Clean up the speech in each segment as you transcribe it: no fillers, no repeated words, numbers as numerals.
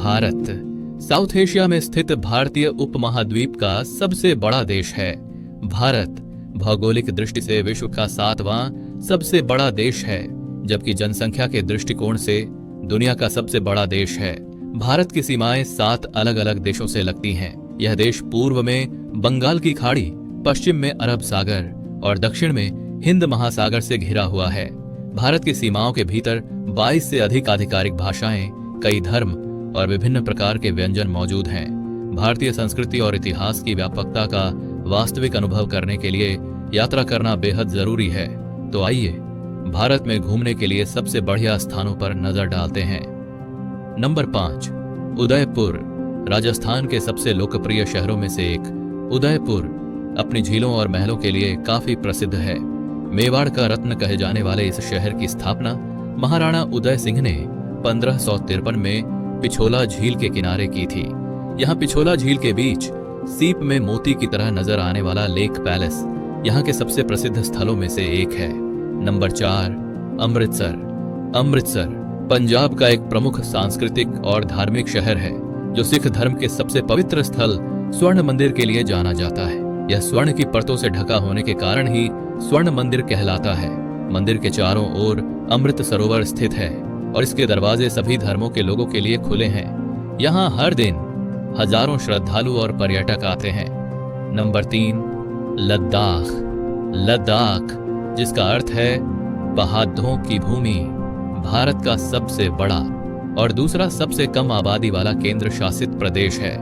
Bharat south Asia में स्थित भारतीय उपमहाद्वीप का सबसे बड़ा देश है। भारत भौगोलिक दृष्टि से विश्व का 7वां सबसे बड़ा देश है, जबकि जनसंख्या के दृष्टिकोण से दुनिया का सबसे बड़ा देश है। भारत की सीमाएं 7 अलग अलग देशों से लगती हैं। यह देश पूर्व में बंगाल की खाड़ी, पश्चिम में अरब सागर और दक्षिण में हिंद महासागर से घिरा हुआ है। भारत की सीमाओं के भीतर 22 से अधिक आधिकारिक भाषाएं, कई धर्म और विभिन्न प्रकार के व्यंजन मौजूद हैं। भारतीय संस्कृति और इतिहास की व्यापकता का वास्तविक अनुभव करने के लिए यात्रा करना बेहद जरूरी है। तो आइए भारत में घूमने के लिए सबसे बढ़िया स्थानों पर नजर डालते हैं। नंबर 5, उदयपुर। राजस्थान के सबसे लोकप्रिय शहरों में से एक उदयपुर अपनी झीलों और महलों के लिए काफी प्रसिद्ध है। मेवाड़ का रत्न कहे जाने वाले इस शहर की स्थापना महाराणा उदय सिंह ने 1553 में पिछोला झील के किनारे की थी। यहाँ पिछोला झील के बीच सीप में मोती की तरह नजर आने वाला लेक पैलेस यहाँ के सबसे प्रसिद्ध स्थलों में से एक है। नंबर 4, अमृतसर। अमृतसर पंजाब का एक प्रमुख सांस्कृतिक और धार्मिक शहर है, जो सिख धर्म के सबसे पवित्र स्थल स्वर्ण मंदिर के लिए जाना जाता है। यह स्वर्ण की परतों से ढका होने के कारण ही स्वर्ण मंदिर कहलाता है। मंदिर के चारों ओर अमृत सरोवर स्थित है और इसके दरवाजे सभी धर्मों के लोगों के लिए खुले हैं। यहाँ हर दिन हजारों श्रद्धालु और पर्यटक आते हैं। नंबर 3, लद्दाख। लद्दाख जिसका अर्थ है बहादुरों की भूमि, भारत का सबसे बड़ा और दूसरा सबसे कम आबादी वाला केंद्र शासित प्रदेश है।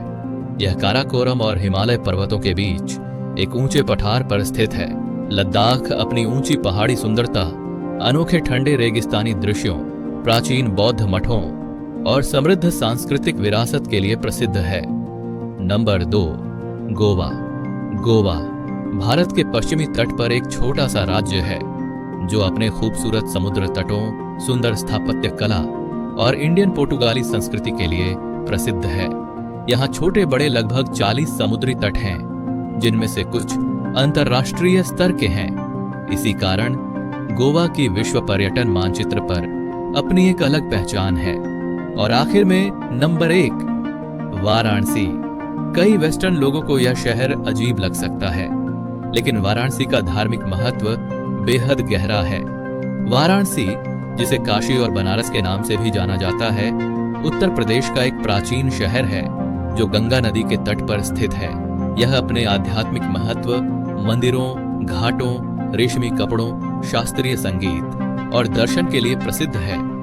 यह काराकोरम और हिमालय पर्वतों के बीच एक ऊंचे पठार पर स्थित है। लद्दाख अपनी ऊंची पहाड़ी सुंदरता, अनोखे ठंडे रेगिस्तानी दृश्यों, प्राचीन बौद्ध मठों और समृद्ध सांस्कृतिक विरासत के लिए प्रसिद्ध है। नंबर 2, गोवा। गोवा भारत के पश्चिमी तट पर एक छोटा सा राज्य है, जो अपने खूबसूरत समुद्र तटों, सुंदर स्थापत्य कला और इंडियन पोर्टुगाली संस्कृति के लिए प्रसिद्ध है। यहाँ छोटे बड़े लगभग 40 समुद्री तट हैं, जिनमें से कुछ अंतर्राष्ट्रीय स्तर के हैं। इसी कारण गोवा की विश्व पर्यटन मानचित्र पर अपनी एक अलग पहचान है। और आखिर में नंबर 1, वाराणसी। कई वेस्टर्न लोगों को यह शहर अजीब लग सकता है, लेकिन वाराणसी का धार्मिक महत्व बेहद गहरा है। वाराणसी, जिसे काशी और बनारस के नाम से भी जाना जाता है, उत्तर प्रदेश का एक प्राचीन शहर है, जो गंगा नदी के तट पर स्थित है। यह अपने आध्यात्मिक महत्व, मंदिरों, घाटों, रेशमी कपड़ों, शास्त्रीय संगीत और दर्शन के लिए प्रसिद्ध है।